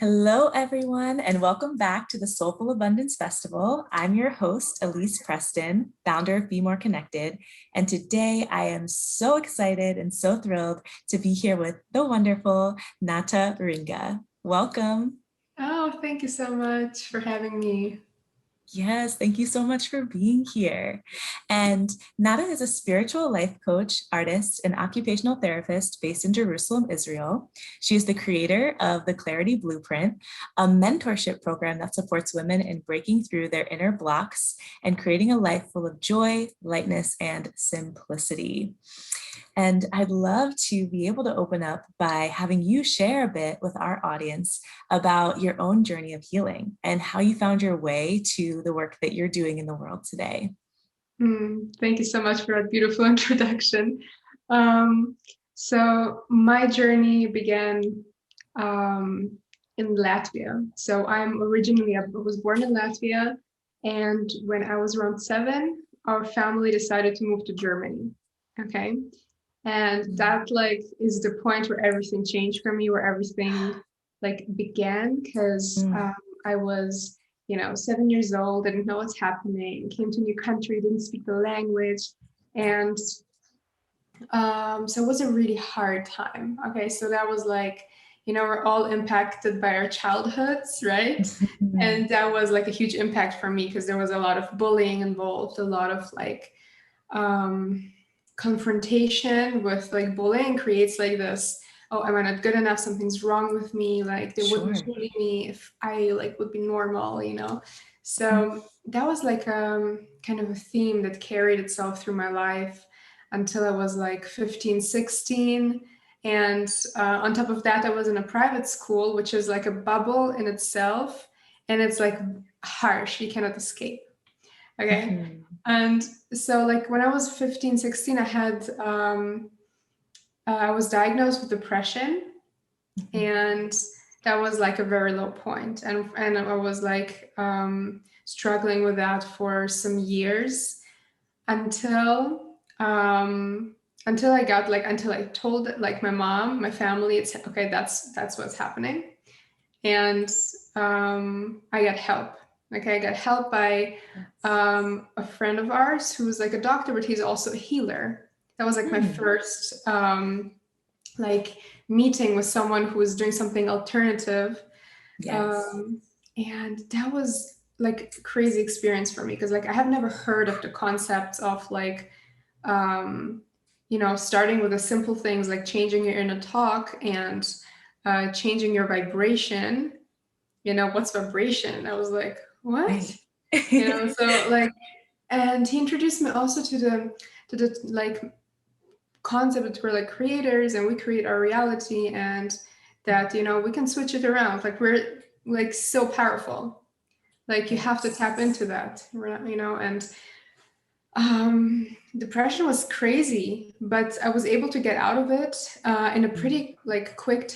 Hello, everyone, and welcome back to the Soulful Abundance Festival. I'm your host, Elise Preston, founder of Be More Connected. And today I am so excited and so thrilled to be here with the wonderful Nata Ringe. Welcome. Oh, thank you so much for having me. Yes, thank you so much for being here. And Nata is a spiritual life coach, artist, and occupational therapist based in Jerusalem, Israel. She is the creator of the Clarity Blueprint, a mentorship program that supports women in breaking through their inner blocks and creating a life full of joy, lightness, and simplicity. And I'd love to be able to open up by having you share a bit with our audience about your own journey of healing and how you found your way to the work that you're doing in the world today. Thank you so much for that beautiful introduction. So my journey began in Latvia. So I was born in Latvia, and when I was around 7, our family decided to move to Germany. Okay. And that is the point where everything changed for me, where everything began, because I was 7 years old, didn't know what's happening, came to a new country, didn't speak the language. And so it was a really hard time. Okay, so that was we're all impacted by our childhoods, right? And that was a huge impact for me, because there was a lot of bullying involved, a lot of confrontation with bullying creates this, oh, am I not good enough, something's wrong with me, they wouldn't bully me if I would be normal, so that was kind of a theme that carried itself through my life until I was 15, 16. And on top of that, I was in a private school, which is a bubble in itself, and it's harsh, you cannot escape. Okay. And so when I was 15, 16, I was diagnosed with depression, and that was a very low point. And I was struggling with that for some years until I told my mom, my family, it's okay, that's what's happening. And I got help. Okay, I got help by a friend of ours who's a doctor, but he's also a healer. That was my first meeting with someone who was doing something alternative. Yes. And that was a crazy experience for me, because I have never heard of the concept of starting with the simple things like changing your inner talk and changing your vibration. What's vibration? I was like, what? Right. So and he introduced me also to the concept that we're creators and we create our reality, and that we can switch it around. We're so powerful. You have to tap into that, and depression was crazy, but I was able to get out of it in a pretty quick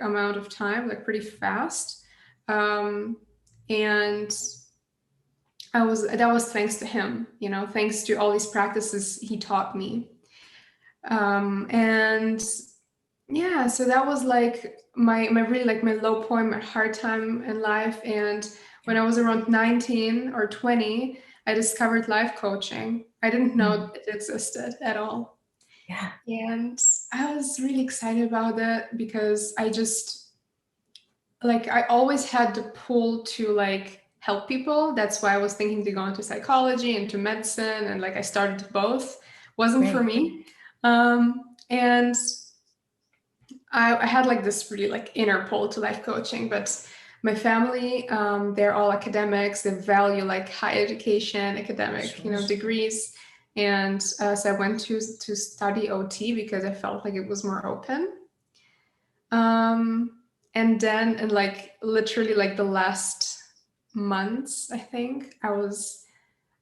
amount of time, pretty fast. And that was thanks to him, thanks to all these practices he taught me. And yeah, so that was my really my low point, my hard time in life. And when I was around 19 or 20, I discovered life coaching. I didn't know it existed at all. Yeah. And I was really excited about it, because I just I always had the pull to help people. That's why I was thinking to go into psychology, into medicine, and I started both. Wasn't for me. And I had this really inner pull to life coaching, but my family, they're all academics. They value high education, academic, degrees. And so I went to study OT because I felt it was more open. And then in literally the last months, I think I was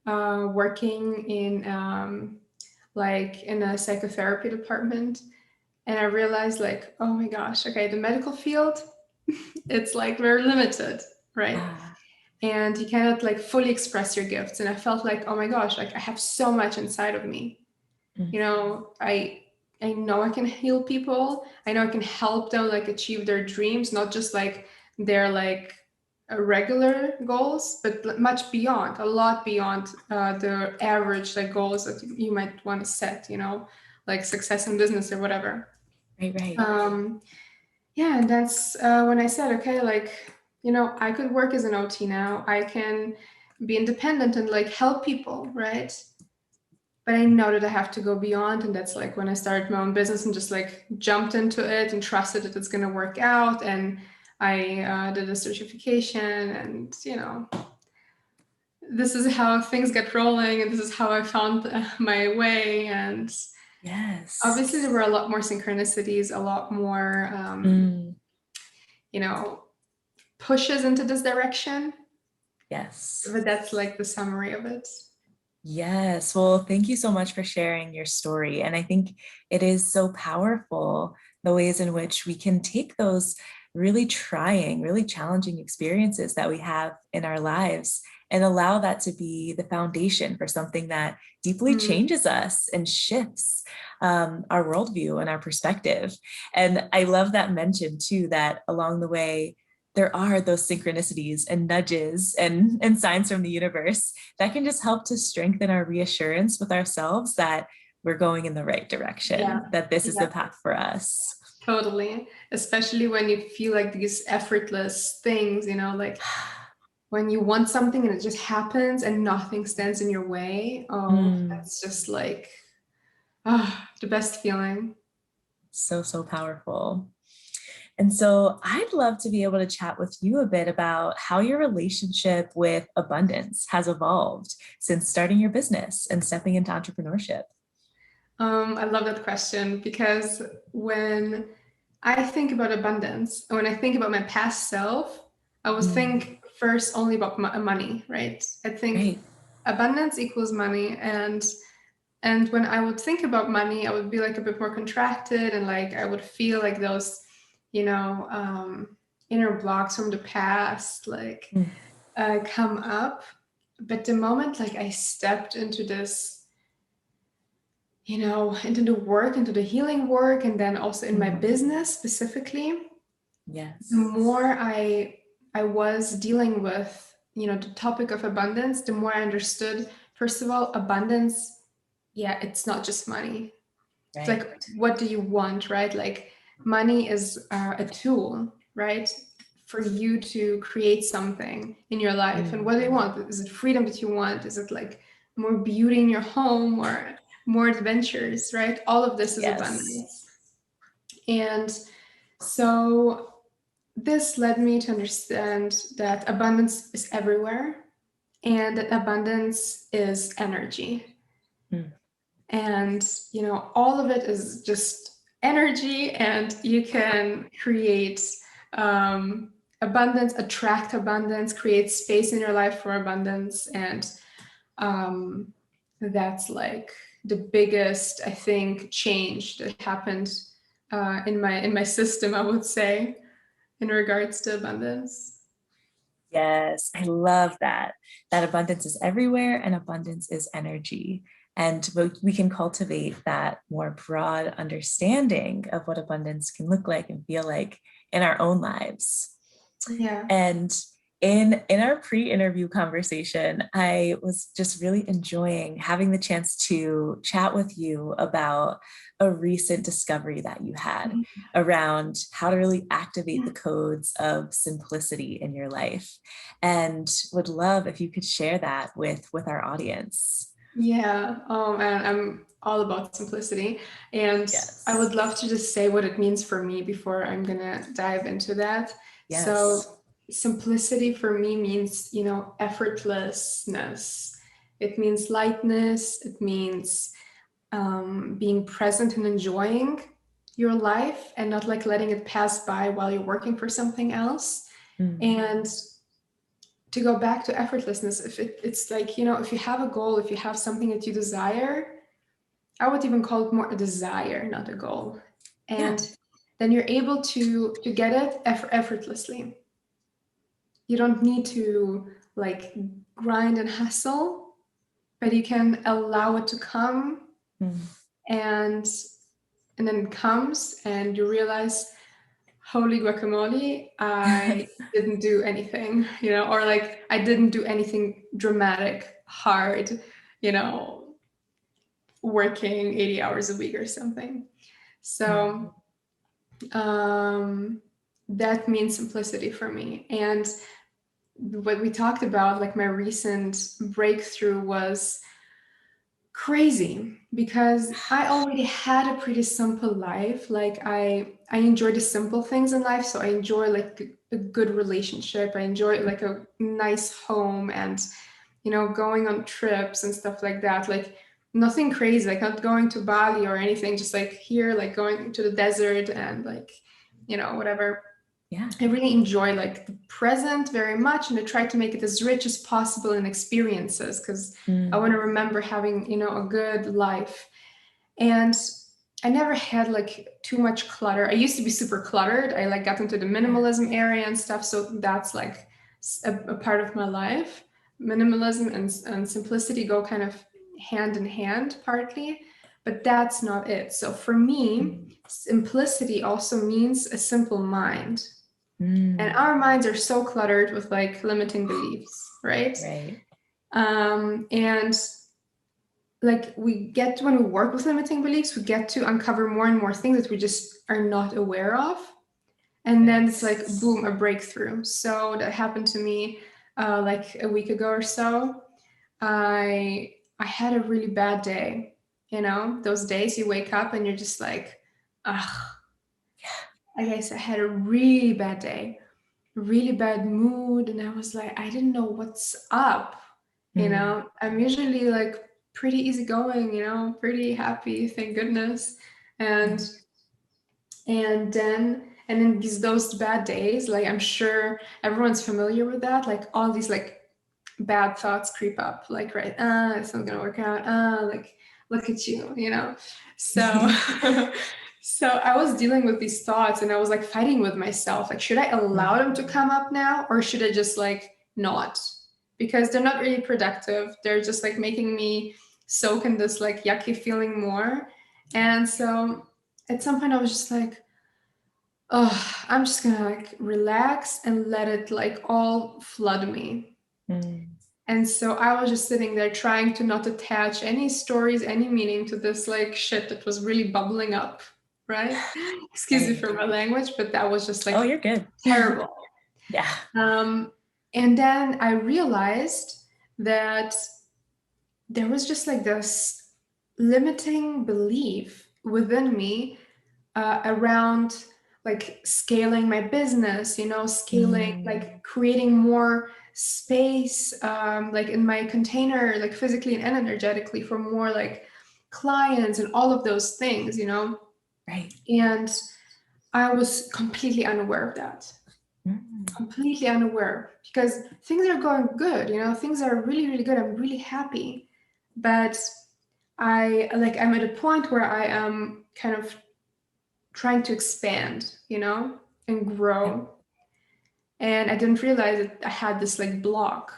working in in a psychotherapy department. And I realized oh my gosh, okay, the medical field, it's very limited, right? And you cannot fully express your gifts. And I felt oh my gosh, I have so much inside of me. I I know I can heal people. I know I can help them like achieve their dreams, not just like their like regular goals, but much beyond, a lot beyond the average like goals that you might want to set, you know, like success in business or whatever. Right, right. Um, yeah, and that's when I said, okay, like, you know, I could work as an OT now. I can be independent and like help people, right? But I know that I have to go beyond. And that's like when I started my own business and just like jumped into it and trusted that it's going to work out. And I did a certification, and, you know, this is how things get rolling. And this is how I found my way. And Yes. obviously, there were a lot more synchronicities, a lot more, Mm, you know, pushes into this direction. yes. But that's like the summary of it. Yes. Well, thank you so much for sharing your story. And I think it is so powerful the ways in which we can take those really trying, really challenging experiences that we have in our lives and allow that to be the foundation for something that deeply Mm, changes us and shifts our worldview and our perspective. And I love that mention too, that along the way, there are those synchronicities and nudges and signs from the universe that can just help to strengthen our reassurance with ourselves that we're going in the right yeah, direction, that this is yeah, the path for us. totally. Especially when you feel like these effortless things, you know, like when you want something and it just happens and nothing stands in your way. Oh, Mm, that's just like the best feeling. so, so powerful. And so I'd love to be able to chat with you a bit about how your relationship with abundance has evolved since starting your business and stepping into entrepreneurship. I love that question because when I think about abundance, when I think about my past self, I would Mm, think first only about money, right? I think right. abundance equals money, and when I would think about money, I would be like a bit more contracted, and like I would feel like those, you know, inner blocks from the past, like Mm, come up. But the moment like I stepped into this, you know, into the work, into the healing work, and then also in my mm, business specifically, the yes. more I was dealing with, you know, the topic of abundance, the more I understood, first of all, abundance, yeah, it's not just money. It's Right. like, what do you want, right? Like, money is a tool, right? For you to create something in your life. And Mm, what do you want? Is it freedom that you want? Is it like more beauty in your home or more adventures, right? All of this is yes. abundance. And so this led me to understand that abundance is everywhere and that abundance is energy. Mm, And, you know, all of it is just energy, and you can create abundance, attract abundance, create space in your life for abundance. And um, that's like the biggest, I think, change that happened in my system, I would say, in regards to abundance. yes. I love that. That abundance is everywhere and abundance is energy. And we can cultivate that more broad understanding of what abundance can look like and feel like in our own lives. Yeah. And in our pre-interview conversation, I was just really enjoying having the chance to chat with you about a recent discovery that you had around how to really activate the codes of simplicity in your life. And would love if you could share that with our audience. Yeah. Oh man, I'm all about simplicity. And I Yes. would love to just say what it means for me before I'm gonna dive into that. So Yes. simplicity for me means, you know, effortlessness. It means lightness. It means being present and enjoying your life and not like letting it pass by while you're working for something else. Mm, And to go back to effortlessness, if it's like, you know, if you have a goal, if you have something that you desire, I would even call it more a desire, not a goal. yeah. And then you're able to get it effortlessly. You don't need to like grind and hustle, but you can allow it to come. Mm, And then it comes and you realize, holy guacamole, I didn't do anything, or like I didn't do anything dramatic, hard, working 80 hours a week or something. So that means simplicity for me. And what we talked about, like my recent breakthrough, was crazy because I already had a pretty simple life. Like I enjoy the simple things in life. So I enjoy like a good relationship. I enjoy like a nice home and, going on trips and stuff like that. Like nothing crazy, like not going to Bali or anything, just like here, like going to the desert and like, whatever. Yeah. I really enjoy like the present very much, and I try to make it as rich as possible in experiences because I want to remember having, a good life. And I never had like too much clutter. I used to be super cluttered. I like got into the minimalism area and stuff. So that's like a part of my life. Minimalism and simplicity go kind of hand in hand partly, but that's not it. So for me, simplicity also means a simple mind. And our minds are so cluttered with like limiting beliefs, right? Right. And like when we work with limiting beliefs, we get to uncover more and more things that we just are not aware of. And then it's like, boom, a breakthrough. So that happened to me like a week ago or so. I had a really bad day. Those days you wake up and you're just like, ugh. I guess I had a really bad day, really bad mood, and I was like, I didn't know what's up. I'm usually like pretty easygoing, pretty happy, thank goodness. And then those bad days, like I'm sure everyone's familiar with that, like all these like bad thoughts creep up, like, right, it's not gonna work out, like, look at you, so so I was dealing with these thoughts and I was like fighting with myself, like, should I allow them to come up now, or should I just like not, because they're not really productive, they're just like making me soak in this like yucky feeling more. And so at some point I was just like, oh, I'm just gonna like relax and let it like all flood me. And so I was just sitting there trying to not attach any stories, any meaning to this like shit that was really bubbling up, right? Excuse me for my language, but that was just like, oh, you're good. terrible. Yeah. And then I realized that there was just like this limiting belief within me around like scaling my business, scaling, like creating more space, like in my container, like physically and energetically, for more like clients and all of those things, Right. And I was completely unaware of that. Completely unaware, because things are going good, things are really, really good. I'm really happy. But I'm at a point where I am kind of trying to expand, and grow. And I didn't realize that I had this like block.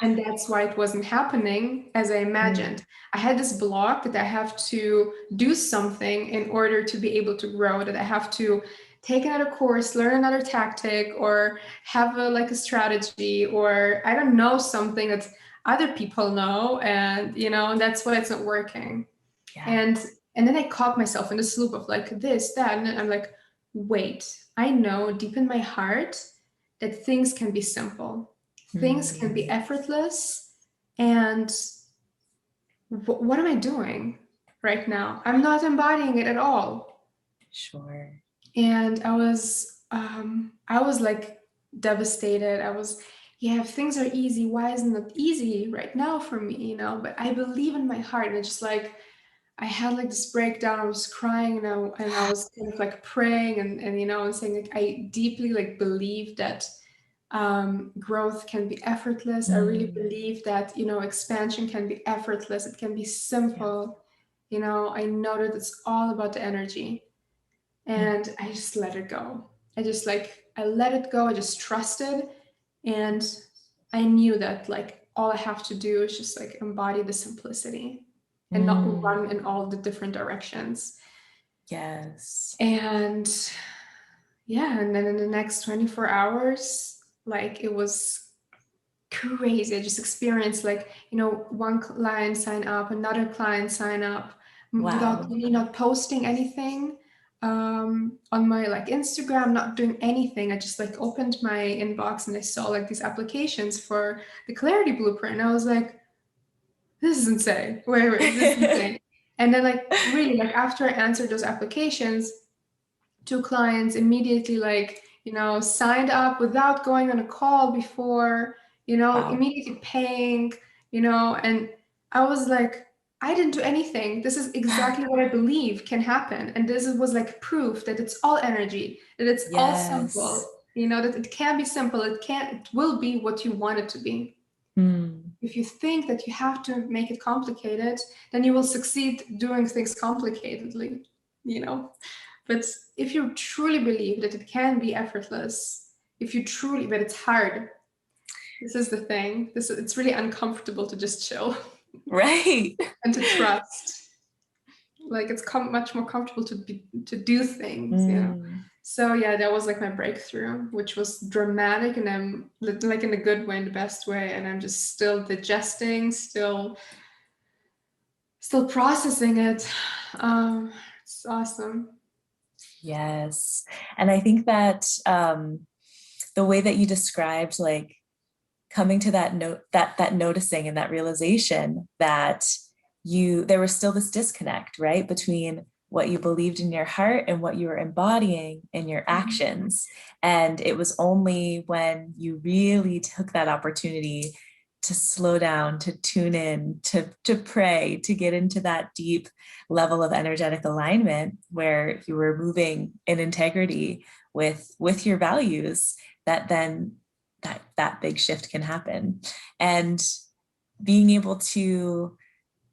And that's why it wasn't happening as I imagined. I had this block that I have to do something in order to be able to grow, that I have to take another course, learn another tactic, or have a strategy, or I don't know, something that other people know. And, that's why it's not working. Yeah. And then I caught myself in this loop of like this, that, and I'm like, wait, I know deep in my heart that things can be simple. Things can be effortless. And what am I doing right now? I'm not embodying it at all. Sure. And I was like devastated. If things are easy, why isn't it easy right now for me? But I believe in my heart, and it's just like, I had like this breakdown. I was crying, and I was kind of like praying and and saying like, I deeply like believe that growth can be effortless. I really believe that expansion can be effortless. It can be simple. I know that it's all about the energy, and I just let it go. I let it go. I just trusted, and I knew that like all I have to do is just like embody the simplicity and not run in all the different directions. Yes. And yeah, and then in the next 24 hours, like it was crazy. I just experienced like, one client sign up, another client sign up without Wow. me not posting anything on my like Instagram, not doing anything. I just like opened my inbox and I saw like these applications for the clarity blueprint. And I was like, this is insane. Wait, this is insane. And then like really like after I answered those applications, two clients immediately like, signed up without going on a call before, Wow. immediately paying, and I was like, I didn't do anything. This is exactly what I believe can happen. And this was like proof that it's all energy, that it's all Yes. simple, that it can be simple. It will be what you want it to be. Mm. If you think that you have to make it complicated, then you will succeed doing things complicatedly, you know? But if you truly believe that it can be effortless, but it's hard. This is the thing. It's really uncomfortable to just chill Right. and to trust. Like it's much more comfortable to do things. Mm. So yeah, that was like my breakthrough, which was dramatic, and I'm like in a good way, in the best way, and I'm just still digesting, still processing it. It's awesome. Yes. And I think that the way that you described like coming to that note, that noticing and that realization that there was still this disconnect, right, between what you believed in your heart and what you were embodying in your actions. And it was only when you really took that opportunity to slow down, to tune in, to pray, to get into that deep level of energetic alignment where you were moving in integrity with your values, that then that big shift can happen. And being able to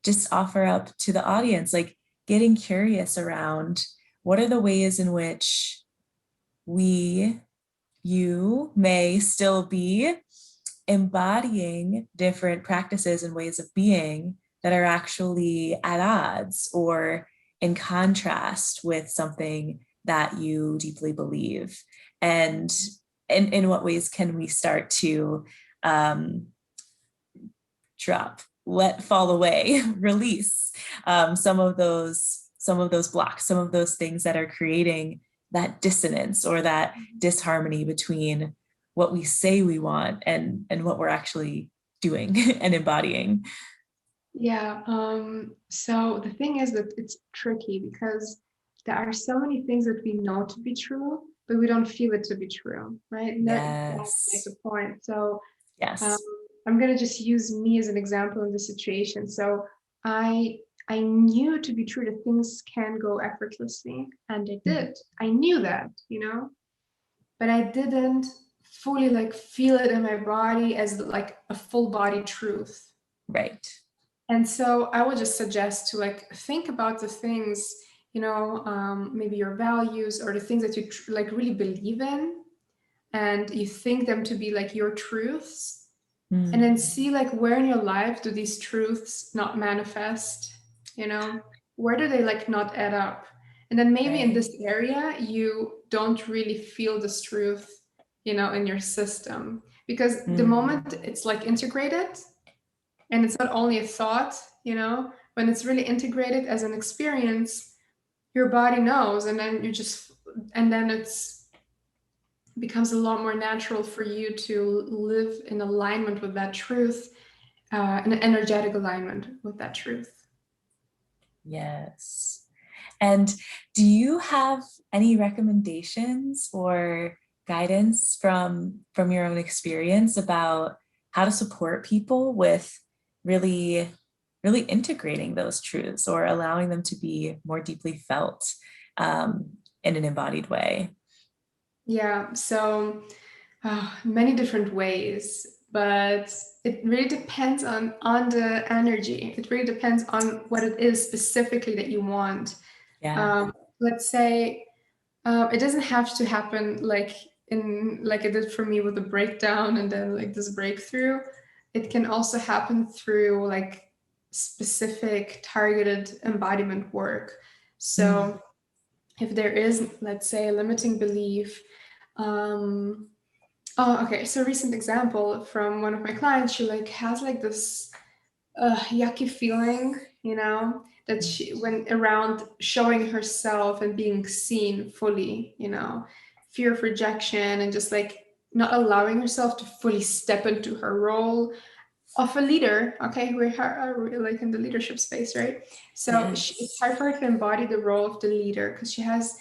just offer up to the audience, like getting curious around what are the ways in which you may still be embodying different practices and ways of being that are actually at odds or in contrast with something that you deeply believe. And in what ways can we start to um, drop, let fall away, release some of those blocks, some of those things that are creating that dissonance or that disharmony between what we say we want and what we're actually doing and embodying. Yeah. So the thing is that it's tricky because there are so many things that we know to be true, but we don't feel it to be true, right? And that's like Yes. the point. So um, Yes. I'm gonna just use me as an example in this situation. So I I knew to be true that things can go effortlessly, and they Mhm. did. I knew that, but I didn't fully like feel it in my body as like a full body truth. Right. And so I would just suggest to like think about the things, maybe your values or the things that you like really believe in, and you think them to be like your truths, and then Mm. see like where in your life do these truths not manifest, where do they like not add up? And then maybe in Right. this area you don't really feel this truth, in your system, because the Mm. moment it's like integrated, and it's not only a thought, when it's really integrated as an experience, your body knows, and then it's becomes a lot more natural for you to live in alignment with that truth, an energetic alignment with that truth. Yes. And do you have any recommendations or guidance from your own experience about how to support people with really really integrating those truths or allowing them to be more deeply felt in an embodied way? Yeah, so many different ways, but it really depends on the energy. It really depends on what it is specifically that you want. Yeah. Let's say it doesn't have to happen like it did for me with the breakdown and then like this breakthrough. It can also happen through like specific targeted embodiment work. Mm. So if there is, let's say, a limiting belief. Oh, okay. So recent example from one of my clients, she like has like this yucky feeling, that she when around showing herself and being seen fully, fear of rejection and just like not allowing herself to fully step into her role of a leader. Okay, we're like in the leadership space, right? So it's Yes. hard for her to embody the role of the leader because she has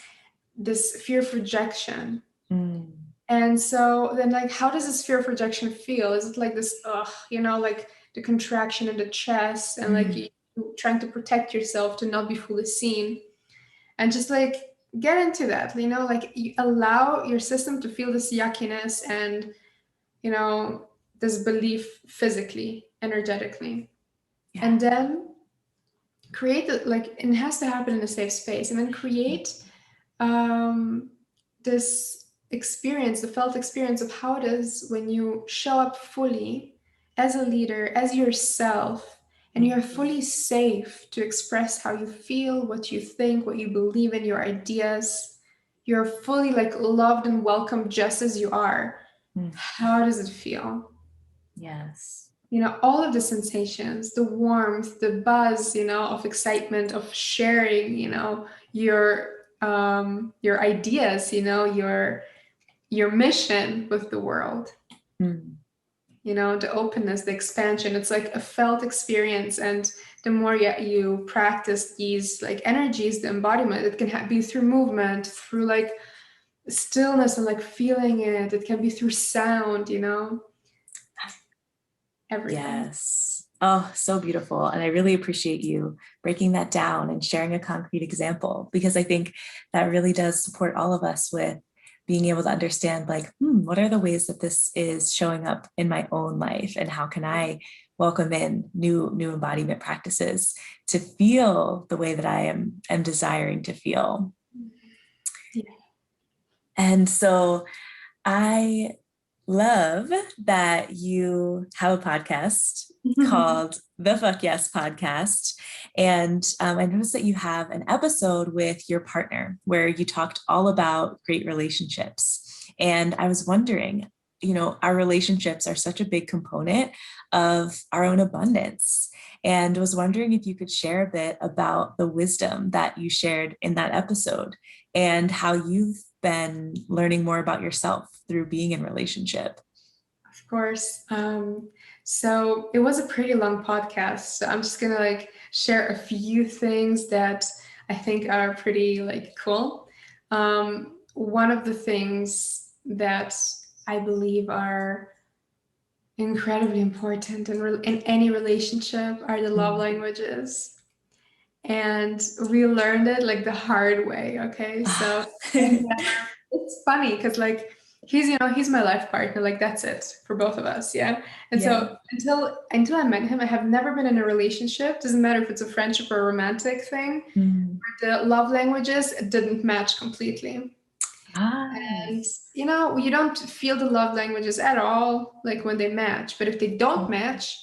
this fear of rejection. Mm. And so then, like, how does this fear of rejection feel? Is it like this, like the contraction in the chest and like Mm. you trying to protect yourself to not be fully seen? And just like get into that, like you allow your system to feel this yuckiness and, this belief physically, energetically. Yeah. And then create the, like, it has to happen in a safe space, and then create um, this experience, the felt experience of how it is when you show up fully as a leader, as yourself, and you're fully safe to express how you feel, what you think, what you believe in, your ideas. You're fully like loved and welcomed just as you are. Mm. How does it feel? Yes. All of the sensations, the warmth, the buzz, of excitement, of sharing, your ideas, your mission with the world, Mm. the openness, the expansion. It's like a felt experience. And the more you practice these like energies, the embodiment, it can be through movement, through like stillness and like feeling it. It can be through sound, everything. Yes. Oh, so beautiful. And I really appreciate you breaking that down and sharing a concrete example, because I think that really does support all of us with being able to understand, like, what are the ways that this is showing up in my own life, and how can I welcome in new embodiment practices to feel the way that I am desiring to feel. Yeah. And so I love that you have a podcast called the Fuck Yes Podcast. And I noticed that you have an episode with your partner where you talked all about great relationships. And I was wondering, our relationships are such a big component of our own abundance. And was wondering if you could share a bit about the wisdom that you shared in that episode and how you've been learning more about yourself through being in relationship. Of course. So it was a pretty long podcast. So I'm just gonna like share a few things that I think are pretty like cool. One of the things that I believe are incredibly important in any relationship are the love languages. And we learned it like the hard way. Okay. So it's funny because like he's my life partner, like that's it for both of us, yeah. And Yeah. so until I met him, I have never been in a relationship, doesn't matter if it's a friendship or a romantic thing, Mm. where the love languages didn't match completely. Ah. And you don't feel the love languages at all like when they match, but if they don't match,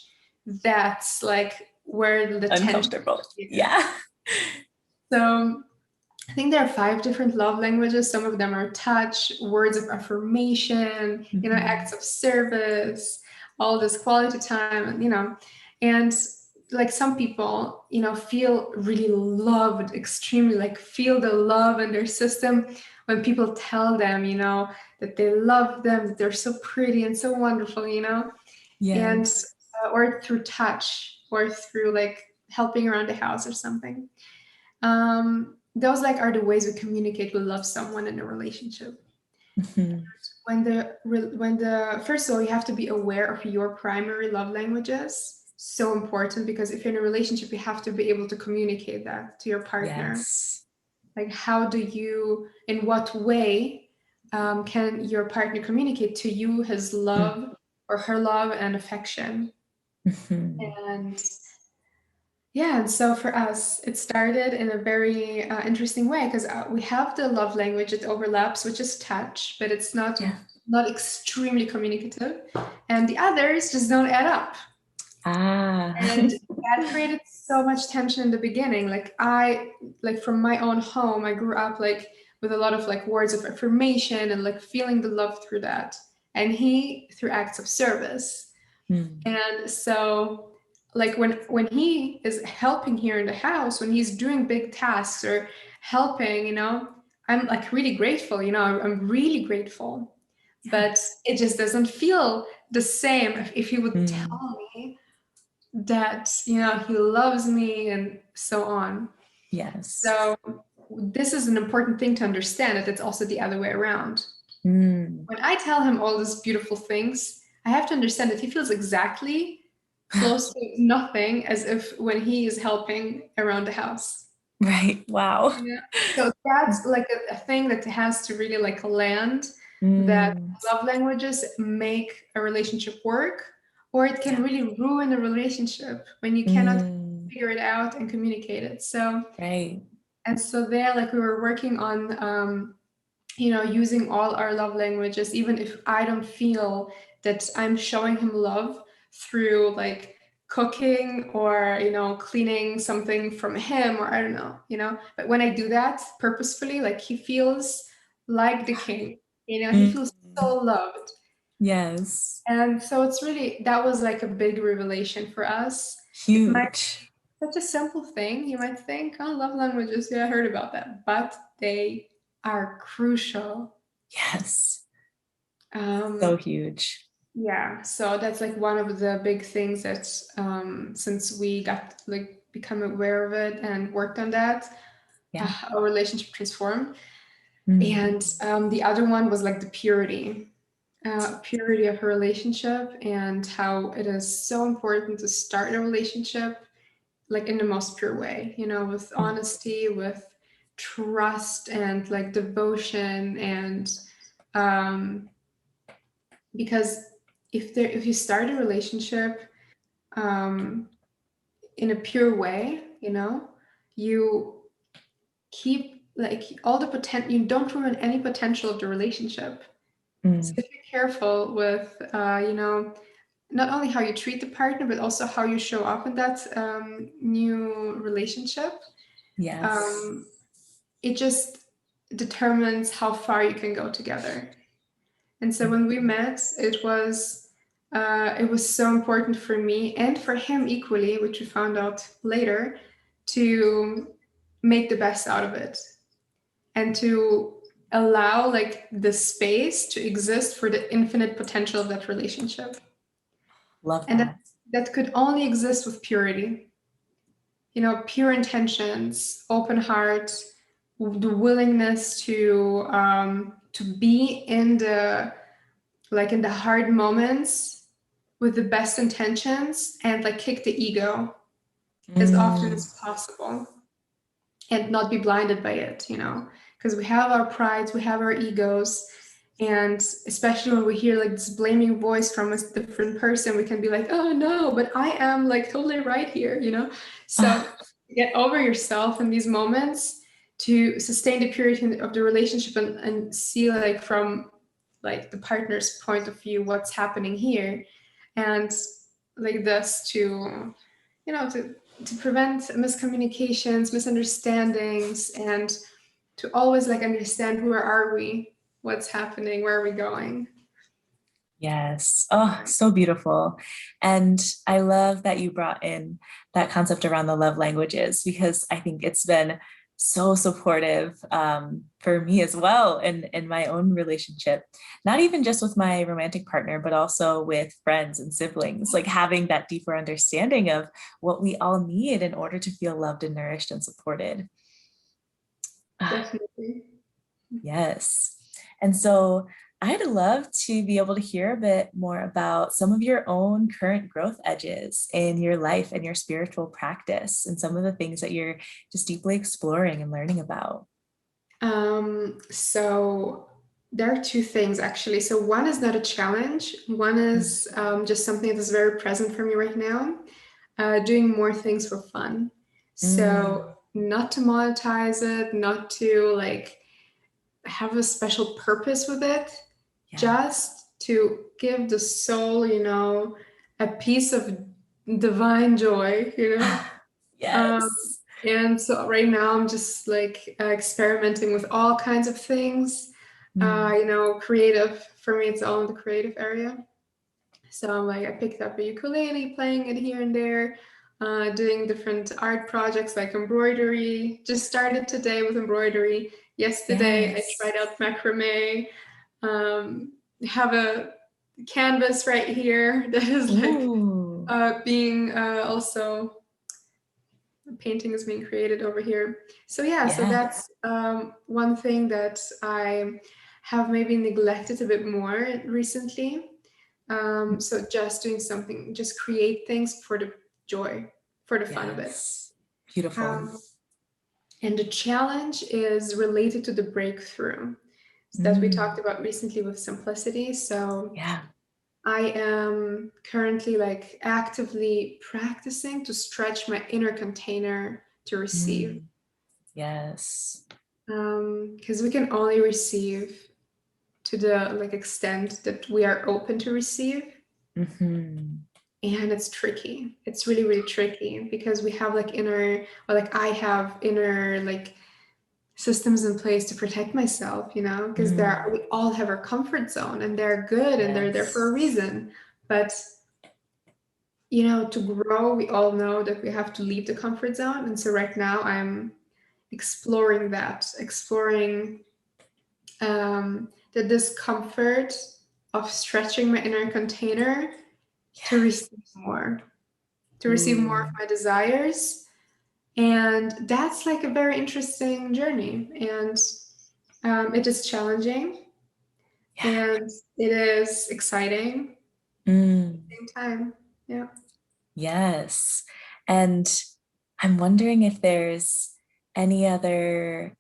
that's like where the tension Uncomfortable. is. Yeah. So I think there are 5 different love languages. Some of them are touch, words of affirmation, acts of service, all this quality time, and like some people, feel really loved, extremely like feel the love in their system when people tell them, that they love them, that they're so pretty and so wonderful, and Yes. or through touch or through like helping around the house or something. Those like are the ways we communicate, we love someone in a relationship. Mhm. When the first of all, you have to be aware of your primary love languages. So important, because if you're in a relationship, you have to be able to communicate that to your partner. Yes. Like, in what way can your partner communicate to you his love or her love and affection? Mhm. And yeah, and so for us, it started in a very interesting way because we have the love language, it overlaps, which is touch, but it's not Yeah. not extremely communicative, and the others just don't add up. Ah. And that created so much tension in the beginning. Like from my own home, I grew up like with a lot of like words of affirmation and like feeling the love through that. And he through acts of service. Mm. And so like when he is helping here in the house, when he's doing big tasks or helping, I'm like really grateful, I'm really grateful. But Yes. it just doesn't feel the same if he would Mm. tell me that he loves me and so on. Yes. So this is an important thing to understand, that it's also the other way around. Mm. When I tell him all these beautiful things, I have to understand that he feels exactly close to nothing as if when he is helping around the house. Right. Wow. Yeah. So that's like a thing that has to really like land, that Mm. love languages make a relationship work, or it can Yeah. really ruin a relationship when you cannot Mm. figure it out and communicate it. So, Right. and so there, like we were working on, using all our love languages, even if I don't feel that I'm showing him love through like cooking or, cleaning something from him, or I don't know. But when I do that purposefully, like he feels like the king, he feels Mm. so loved. Yes. And so it's really, that was like a big revelation for us. It might Huge. be such a simple thing. You might think, oh, love languages, yeah, I heard about that. But they are crucial. Yes. So Um, huge. yeah, so that's like one of the big things that since we got like become aware of it and worked on that, Yeah. our relationship transformed. Mm. And the other one was like the purity of a relationship, and how it is so important to start a relationship like in the most pure way, with Mm. honesty, with trust and like devotion, and um, because if you start a relationship um, in a pure way, you keep like all the potential. You don't ruin any potential of the relationship. So Mm. if you're careful with, not only how you treat the partner, but also how you show up in that new relationship, Yes. um, it just determines how far you can go together. And so when we met, it was so important for me and for him equally, which we found out later, to make the best out of it and to allow like the space to exist for the infinite potential of that relationship. Love And that, that. that could only exist with purity, pure intentions, open heart, the willingness to be in the hard moments with the best intentions, and like kick the ego as often Mm. as possible and not be blinded by it, because we have our prides, we have our egos. And especially when we hear like this blaming voice from a different person, we can be like, oh no, but I am like totally right here. So get over yourself in these moments to sustain the purity of the relationship, and see like from like the partner's point of view what's happening here, and like this to prevent miscommunications, misunderstandings, and to always like understand where are we, what's happening, where are we going. Yes. Oh, so beautiful. And I love that you brought in that concept around the love languages, because I think it's been so supportive for me as well in my own relationship, not even just with my romantic partner, but also with friends and siblings, like having that deeper understanding of what we all need in order to feel loved and nourished and supported. Definitely. Yes. And so I'd love to be able to hear a bit more about some of your own current growth edges in your life and your spiritual practice, and some of the things that you're just deeply exploring and learning about. So there are two things actually. So one is not a challenge. One Mm. is just something that's very present for me right now. Doing more things for fun. Mm. So not to monetize it, not to like have a special purpose with it, Yeah. just to give the soul, a piece of divine joy, Um, Yes. and so right now I'm just like experimenting with all kinds of things. Mm. Creative, for me, it's all in the creative area. So I'm like, I picked up a ukulele, playing it here and there, doing different art projects like embroidery. Just started today with embroidery. Yesterday I Yes. tried out macrame. Um, have a canvas right here that is like Ooh. being also painting is being created over here. So yeah, so Yeah. that's one thing that I have maybe neglected a bit more recently. So just doing something, just create things for the joy, for the fun of it. Yes. Beautiful. Um, and the challenge is related to the breakthrough that we talked Mm. about recently with simplicity. So Yeah. I am currently like actively practicing to stretch my inner container to receive. Mm. Yes. Because we can only receive to the like extent that we are open to receive. Mm-hmm. And it's tricky. It's really, really tricky because we have like inner, or like I have inner like systems in place to protect myself, because Mm. we all have our comfort zone and they're good and they're there for a Yes. reason. But to grow, we all know that we have to leave the comfort zone. And so right now I'm exploring the discomfort of stretching my inner container to Yes. receive more, to receive more of Ooh. my desires. And that's like a very interesting journey. And it is challenging Yeah. and it is exciting at Mm. the same time. Yeah. Yes. And I'm wondering if there's any other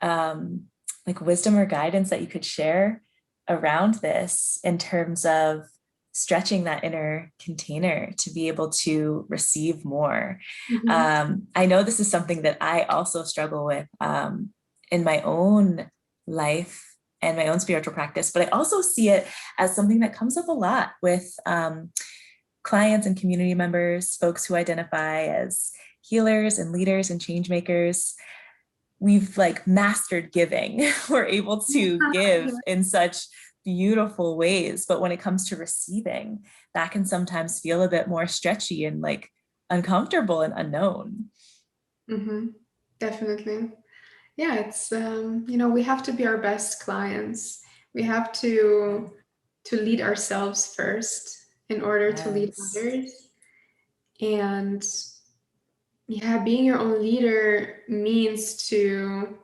like wisdom or guidance that you could share around this in terms of stretching that inner container to be able to receive more. Mm-hmm. I know this is something that I also struggle with in my own life and my own spiritual practice, but I also see it as something that comes up a lot with clients and community members, folks who identify as healers and leaders and change makers. We've like mastered giving. We're able to give in such beautiful ways. But when it comes to receiving, that can sometimes feel a bit more stretchy and like uncomfortable and unknown. Mm-hmm. Definitely. Yeah, it's we have to be our best clients. We have to lead ourselves first in order to lead Yes. others. And yeah, being your own leader means to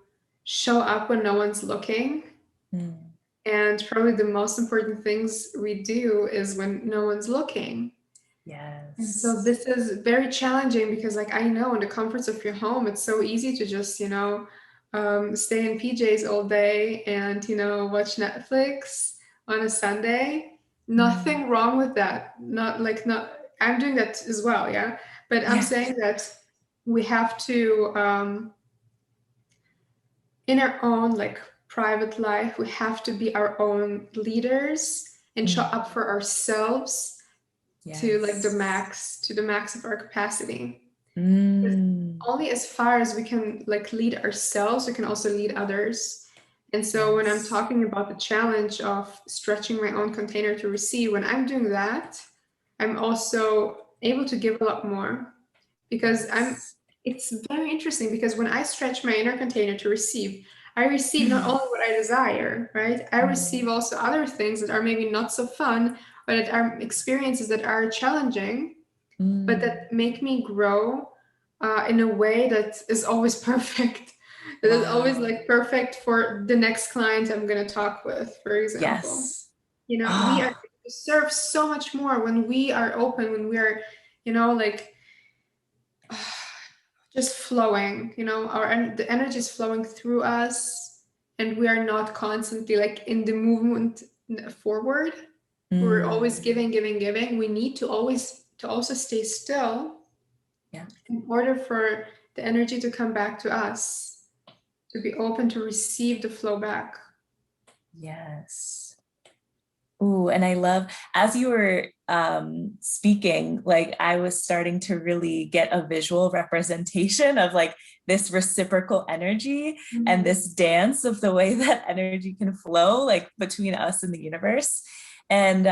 show up when no one's looking. Mm. And probably the most important things we do is when no one's looking. And so Yes. this is very challenging because, like, I know in the comforts of your home, it's so easy to just, stay in PJs all day and, watch Netflix on a Sunday. Mm. Nothing wrong with that. I'm doing that as well, yeah. But I'm Yeah. saying that we have to, in our own, like, private life, we have to be our own leaders and show Mm. up for ourselves to like Yes. to the max of our capacity. Because Mm. only as far as we can like lead ourselves, we can also lead others. And so when I'm Yes. talking about the challenge of stretching my own container to receive, when I'm doing that, I'm also able to give a lot more because Yes. it's very interesting because when I stretch my inner container to receive, I receive not only what I desire, right? I receive Mm. also other things that are maybe not so fun, but that are experiences that are challenging, but Mm. that make me grow in a way that is always perfect. That is always Wow. like perfect for the next client I'm going to talk with, for example. Yes. We are Oh. serve so much more when we are open, when we are, like just flowing, the energy is flowing through us and we are not constantly like in the movement forward. We're always Mm. giving, giving, giving. We need to always to also stay still Yeah. in order for the energy to come back to us, to be open to receive the flow back. Yes. Ooh, and I love, as you were speaking, like I was starting to really get a visual representation of like this reciprocal energy and Mhm. this dance of the way that energy can flow like between us and the universe. And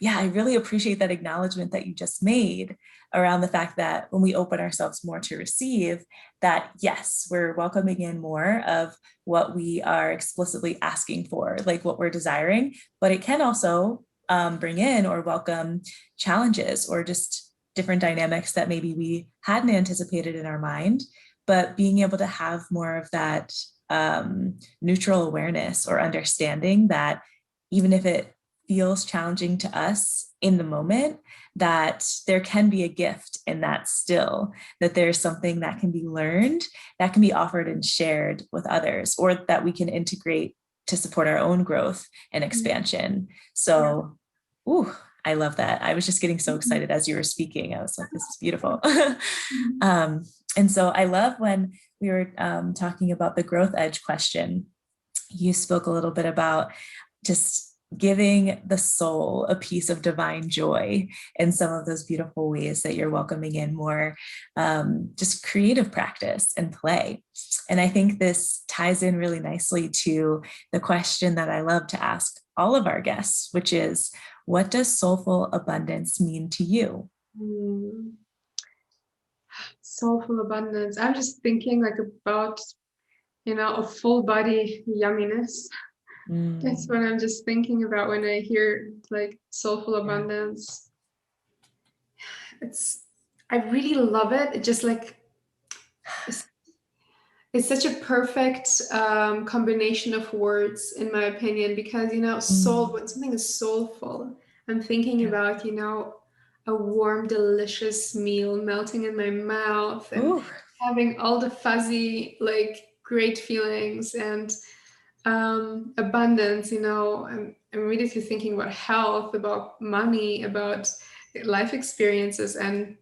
yeah, I really appreciate that acknowledgement that you just made around the fact that when we open ourselves more to receive, that yes, we're welcoming in more of what we are explicitly asking for, like what we're desiring, but it can also bring in or welcome challenges or just different dynamics that maybe we hadn't anticipated in our mind. But being able to have more of that neutral awareness or understanding that even if it feels challenging to us in the moment, that there can be a gift in that still, that there's something that can be learned, that can be offered and shared with others, or that we can integrate to support our own growth and Yeah. expansion. Yeah. So, ooh, I love that. I was just getting so Mhm. excited as you were speaking. I was like, this is beautiful. Mhm. um, and so I love when we were talking about the growth edge question. You spoke a little bit about just giving the soul a piece of divine joy in some of those beautiful ways that you're welcoming in more just creative practice and play. And I think this ties in really nicely to the question that I love to ask all of our guests, which is, what does soulful abundance mean to you? Mm. Soulful abundance. I'm just thinking like about, a full body yumminess. That's what Mm, I'm just thinking about when I hear like soulful yeah. abundance. It's I really love it. It just like it's, it's such a perfect combination of words, in my opinion, because soul. Mm, When something is soulful, I'm thinking yeah. about a warm, delicious meal melting in my mouth and Ooh, having all the fuzzy, like great feelings and abundance. I'm immediately thinking about health, about money, about life experiences, and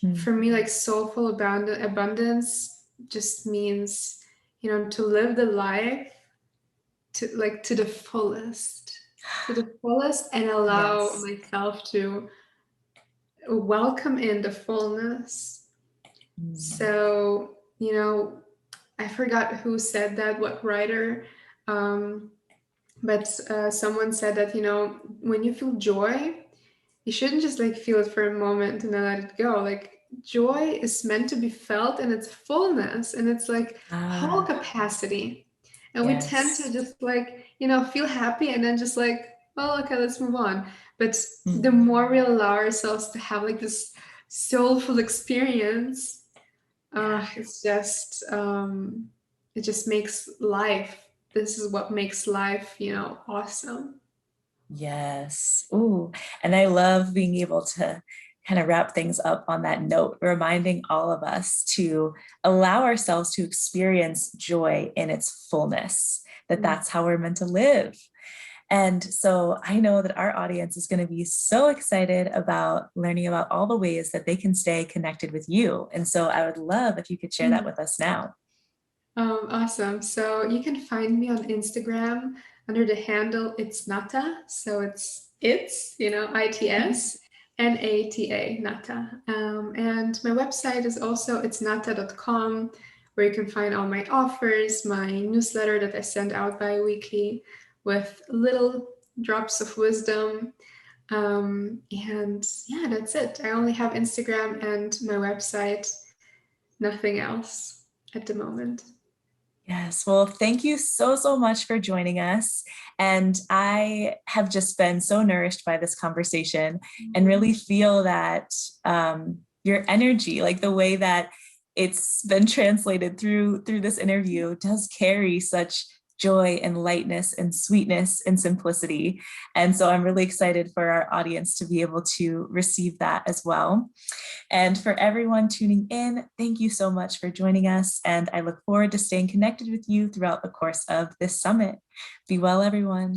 mm, for me, like soulful abundance just means, to live the life to the fullest, and allow yes. myself to welcome in the fullness. Mm, So, I forgot who said that, what writer, um, but someone said that, when you feel joy, you shouldn't just like feel it for a moment and then let it go. Like joy is meant to be felt in its fullness and it's like whole ah, capacity. And we tend to yes. just like, feel happy and then just like, well, okay, let's move on. But the Mm, more we allow ourselves to have like this soulful experience, yeah. it just makes life. This is what makes life, awesome. Yes. Ooh. And I love being able to kind of wrap things up on that note, reminding all of us to allow ourselves to experience joy in its fullness, that that's how we're meant to live. And so I know that our audience is going to be so excited about learning about all the ways that they can stay connected with you. And so I would love if you could share that Mm. with us now. Awesome. So you can find me on Instagram under the handle it's Nata. So ITS Nata, Nata. And my website is also itsnata.com, where you can find all my offers, my newsletter that I send out bi-weekly with little drops of wisdom. And yeah, that's it. I only have Instagram and my website, nothing else at the moment. Yes. Well, thank you so, so much for joining us. And I have just been so nourished by this conversation and really feel that your energy, like the way that it's been translated through this interview, does carry such joy and lightness and sweetness and simplicity. And so I'm really excited for our audience to be able to receive that as well. And for everyone tuning in, thank you so much for joining us. And I look forward to staying connected with you throughout the course of this summit. Be well, everyone.